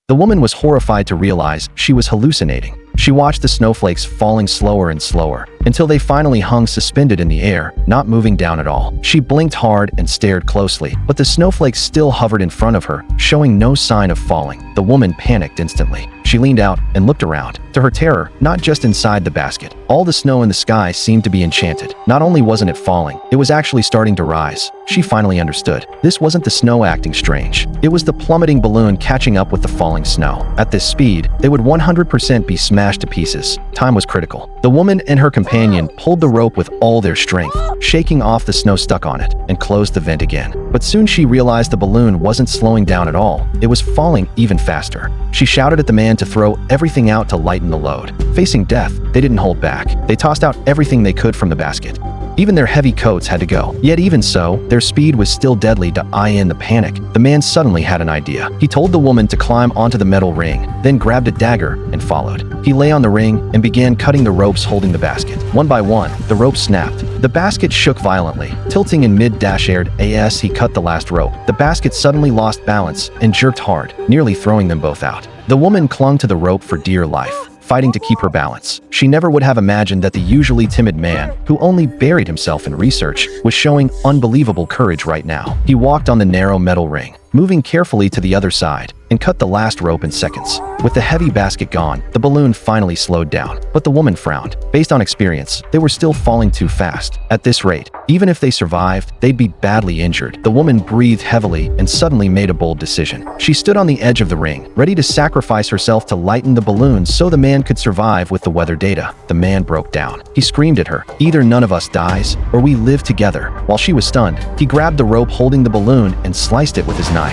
The woman was horrified to realize she was hallucinating. She watched the snowflakes falling slower and slower, until they finally hung suspended in the air, not moving down at all. She blinked hard and stared closely, but the snowflakes still hovered in front of her, showing no sign of falling. The woman panicked instantly. She leaned out and looked around. To her terror, not just inside the basket. All the snow in the sky seemed to be enchanted. Not only wasn't it falling, it was actually starting to rise. She finally understood. This wasn't the snow acting strange. It was the plummeting balloon catching up with the falling snow. At this speed, they would 100% be smashed to pieces. Time was critical. The woman and her companion pulled the rope with all their strength, shaking off the snow stuck on it, and closed the vent again. But soon she realized the balloon wasn't slowing down at all. It was falling even faster. She shouted at the man to throw everything out to lighten the load. Facing death, they didn't hold back. They tossed out everything they could from the basket. Even their heavy coats had to go. Yet even so, their speed was still deadly to in the panic. The man suddenly had an idea. He told the woman to climb onto the metal ring, then grabbed a dagger and followed. He lay on the ring and began cutting the ropes holding the basket. One by one, the ropes snapped. The basket shook violently. Tilting in mid-air as he cut the last rope, the basket suddenly lost balance and jerked hard, nearly throwing them both out. The woman clung to the rope for dear life, fighting to keep her balance. She never would have imagined that the usually timid man, who only buried himself in research, was showing unbelievable courage right now. He walked on the narrow metal ring, moving carefully to the other side, and cut the last rope in seconds. With the heavy basket gone, the balloon finally slowed down. But the woman frowned. Based on experience, they were still falling too fast. At this rate, even if they survived, they'd be badly injured. The woman breathed heavily and suddenly made a bold decision. She stood on the edge of the ring, ready to sacrifice herself to lighten the balloon so the man could survive with the weather data. The man broke down. He screamed at her, "Either none of us dies, or we live together." While she was stunned, he grabbed the rope holding the balloon and sliced it with his knife.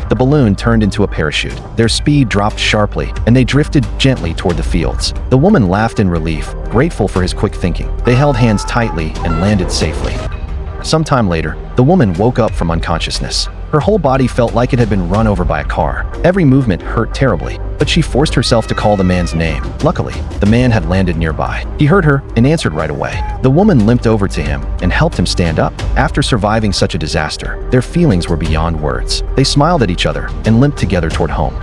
The balloon turned into a parachute. Their speed dropped sharply, and they drifted gently toward the fields. The woman laughed in relief, grateful for his quick thinking. They held hands tightly and landed safely. Sometime later, the woman woke up from unconsciousness. Her whole body felt like it had been run over by a car. Every movement hurt terribly, but she forced herself to call the man's name. Luckily, the man had landed nearby. He heard her and answered right away. The woman limped over to him and helped him stand up. After surviving such a disaster, their feelings were beyond words. They smiled at each other and limped together toward home.